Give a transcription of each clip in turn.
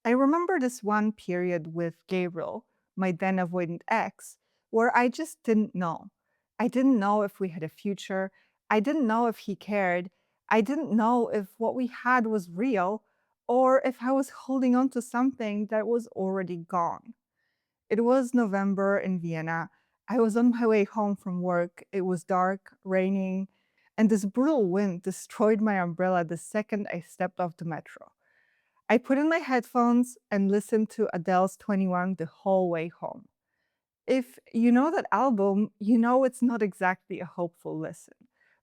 I remember this one period with Gabriel, my then avoidant ex, where I just didn't know. I didn't know if we had a future. I didn't know if he cared. I didn't know if what we had was real or if I was holding on to something that was already gone. It was November in Vienna. I was on my way home from work. It was dark, raining, and this brutal wind destroyed my umbrella the second I stepped off the metro. I put in my headphones and listened to Adele's 21 the whole way home. If you know that album, you know it's not exactly a hopeful listen,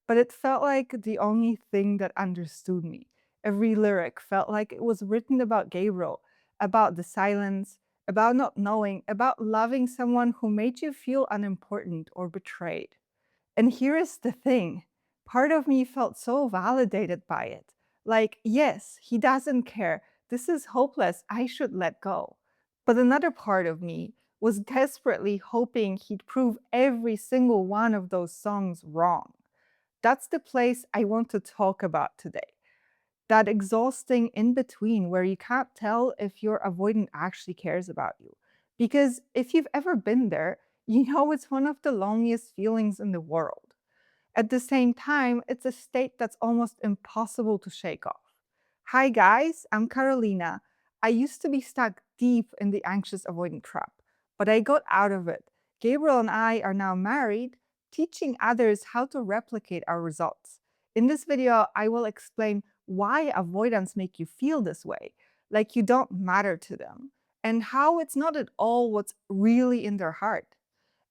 but it felt like the only thing that understood me. Every lyric felt like it was written about Gabriel, about the silence, about not knowing, about loving someone who made you feel unimportant or betrayed. And here is the thing, part of me felt so validated by it. Like, yes, he doesn't care. This is hopeless. I should let go. But another part of me was desperately hoping he'd prove every single one of those songs wrong. That's the place I want to talk about today. That exhausting in between where you can't tell if your avoidant actually cares about you. Because if you've ever been there, you know it's one of the loneliest feelings in the world. At the same time, it's a state that's almost impossible to shake off. Hi, guys, I'm Carolina. I used to be stuck deep in the anxious avoidant trap, but I got out of it. Gabriel and I are now married, teaching others how to replicate our results. In this video, I will explain why avoidants make you feel this way, like you don't matter to them, and how it's not at all what's really in their heart.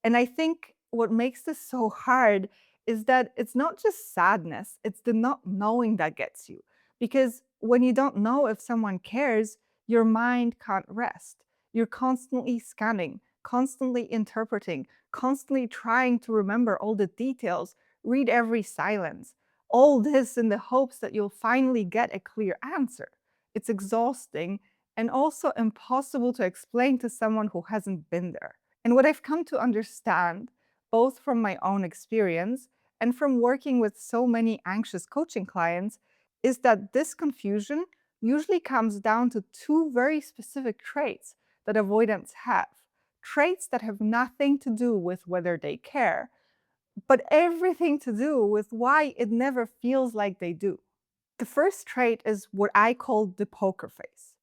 And I think what makes this so hard is that it's not just sadness, it's the not knowing that gets you. Because when you don't know if someone cares, your mind can't rest. You're constantly scanning, constantly interpreting, constantly trying to remember all the details, read every silence. All this in the hopes that you'll finally get a clear answer. It's exhausting and also impossible to explain to someone who hasn't been there. And what I've come to understand, both from my own experience and from working with so many anxious coaching clients, is that this confusion usually comes down to two very specific traits that avoidants have. Traits that have nothing to do with whether they care, but everything to do with why it never feels like they do. The first trait is what I call the poker face.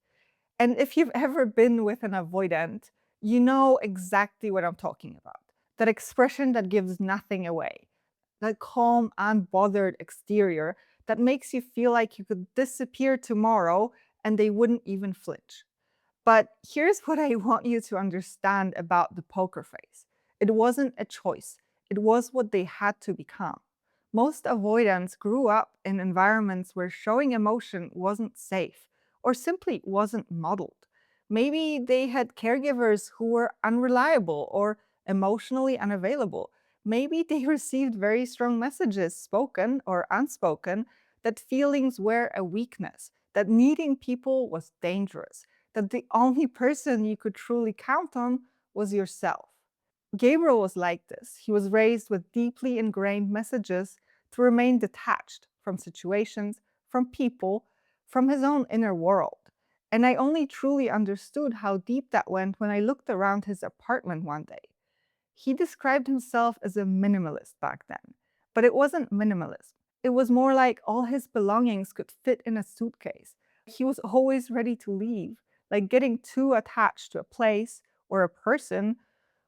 And if you've ever been with an avoidant, you know exactly what I'm talking about. That expression that gives nothing away, that calm, unbothered exterior that makes you feel like you could disappear tomorrow and they wouldn't even flinch. But here's what I want you to understand about the poker face. It wasn't a choice, it was what they had to become. Most avoidants grew up in environments where showing emotion wasn't safe or simply wasn't modeled. Maybe they had caregivers who were unreliable or emotionally unavailable. Maybe they received very strong messages, spoken or unspoken, that feelings were a weakness, that needing people was dangerous, that the only person you could truly count on was yourself. Gabriel was like this. He was raised with deeply ingrained messages to remain detached from situations, from people, from his own inner world. And I only truly understood how deep that went when I looked around his apartment one day. He described himself as a minimalist back then, but it wasn't minimalism. It was more like all his belongings could fit in a suitcase. He was always ready to leave, like getting too attached to a place or a person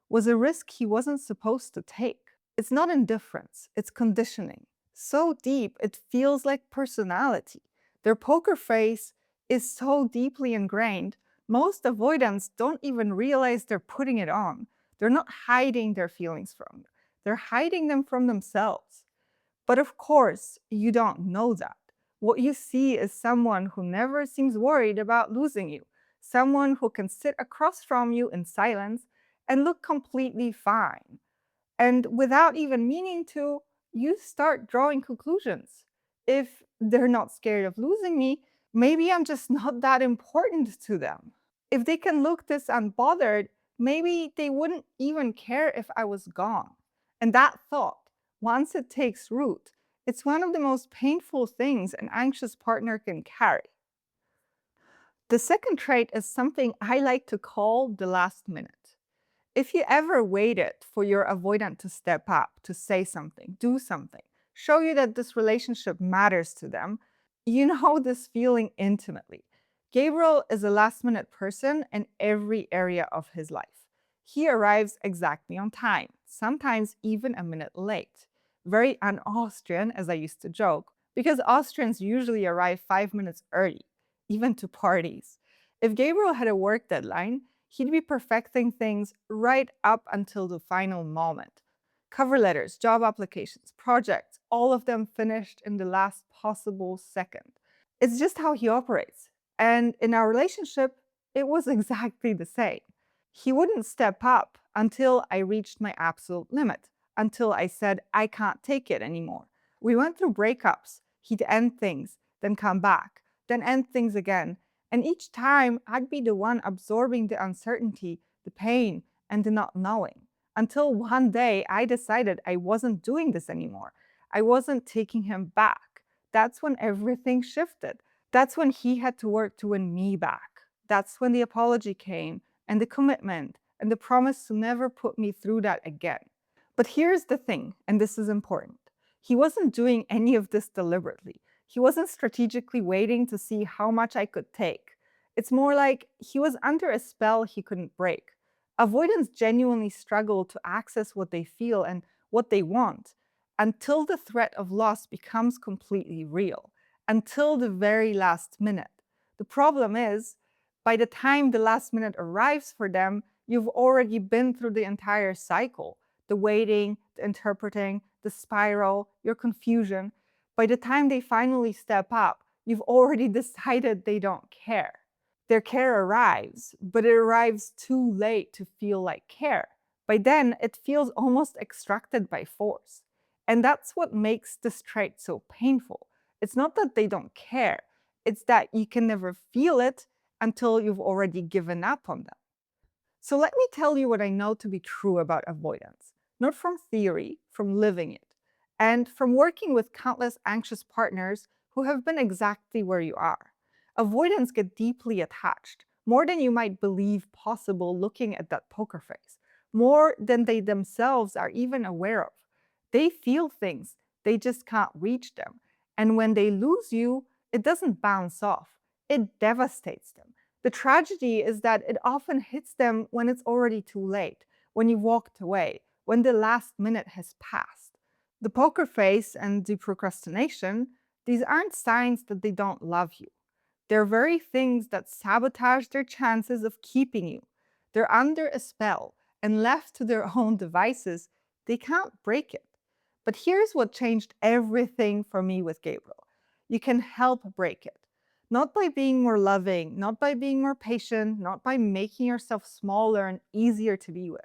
was a risk he wasn't supposed to take. It's not indifference, it's conditioning. So deep, it feels like personality. Their poker face is so deeply ingrained, most avoidants don't even realize they're putting it on. They're not hiding their feelings from you, they're hiding them from themselves. But of course, you don't know that. What you see is someone who never seems worried about losing you, someone who can sit across from you in silence and look completely fine. And without even meaning to, you start drawing conclusions. If they're not scared of losing me, maybe I'm just not that important to them. If they can look this unbothered, maybe they wouldn't even care if I was gone. And that thought, once it takes root, it's one of the most painful things an anxious partner can carry. The second trait is something I like to call the last minute. If you ever waited for your avoidant to step up, to say something, do something, show you that this relationship matters to them, you know this feeling intimately. Gabriel is a last minute person in every area of his life. He arrives exactly on time, sometimes even a minute late. Very un Austrian, as I used to joke, because Austrians usually arrive 5 minutes early, even to parties. If Gabriel had a work deadline, he'd be perfecting things right up until the final moment. Cover letters, job applications, projects, all of them finished in the last possible second. It's just how he operates. And in our relationship, it was exactly the same. He wouldn't step up until I reached my absolute limit, until I said, I can't take it anymore. We went through breakups. He'd end things, then come back, then end things again. And each time, I'd be the one absorbing the uncertainty, the pain, and the not knowing. Until one day, I decided I wasn't doing this anymore. I wasn't taking him back. That's when everything shifted. That's when he had to work to win me back. That's when the apology came, and the commitment, and the promise to never put me through that again. But here's the thing, and this is important. He wasn't doing any of this deliberately. He wasn't strategically waiting to see how much I could take. It's more like he was under a spell he couldn't break. Avoidants genuinely struggle to access what they feel and what they want until the threat of loss becomes completely real, until the very last minute. The problem is, by the time the last minute arrives for them, you've already been through the entire cycle, the waiting, the interpreting, the spiral, your confusion. By the time they finally step up, you've already decided they don't care. Their care arrives, but it arrives too late to feel like care. By then, it feels almost extracted by force. And that's what makes this trait so painful. It's not that they don't care, it's that you can never feel it until you've already given up on them. So let me tell you what I know to be true about avoidance, not from theory, from living it, and from working with countless anxious partners who have been exactly where you are. Avoidants get deeply attached, more than you might believe possible looking at that poker face, more than they themselves are even aware of. They feel things, they just can't reach them. And when they lose you, it doesn't bounce off, it devastates them. The tragedy is that it often hits them when it's already too late, when you walked away, when the last minute has passed. The poker face and the procrastination, these aren't signs that they don't love you. They're very things that sabotage their chances of keeping you. They're under a spell, and left to their own devices, they can't break it. But here's what changed everything for me with Gabriel. You can help break it. Not by being more loving, not by being more patient, not by making yourself smaller and easier to be with.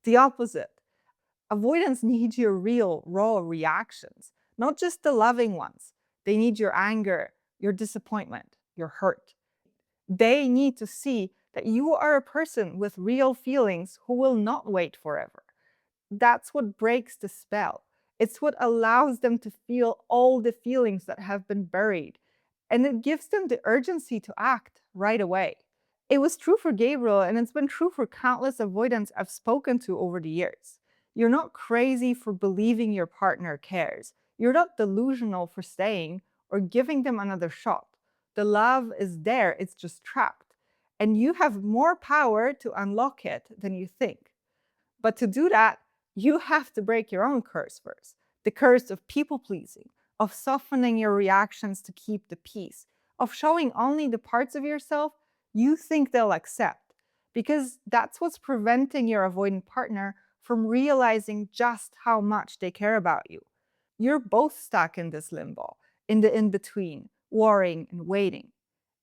The opposite. Avoidants need your real, raw reactions, not just the loving ones. They need your anger, your disappointment, your hurt. They need to see that you are a person with real feelings who will not wait forever. That's what breaks the spell. It's what allows them to feel all the feelings that have been buried. And it gives them the urgency to act right away. It was true for Gabriel, and it's been true for countless avoidants I've spoken to over the years. You're not crazy for believing your partner cares. You're not delusional for staying or giving them another shot. The love is there, it's just trapped. And you have more power to unlock it than you think. But to do that, you have to break your own curse first. The curse of people pleasing, of softening your reactions to keep the peace, of showing only the parts of yourself you think they'll accept. Because that's what's preventing your avoidant partner from realizing just how much they care about you. You're both stuck in this limbo, in the in between, worrying and waiting.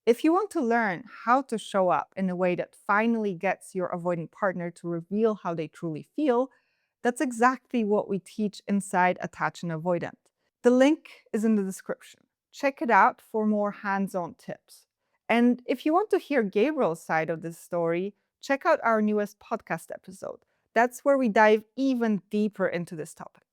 If you want to learn how to show up in a way that finally gets your avoidant partner to reveal how they truly feel, that's exactly what we teach inside Attach and Avoidant. The link is in the description. Check it out for more hands-on tips. And if you want to hear Gabriel's side of this story, check out our newest podcast episode. That's where we dive even deeper into this topic.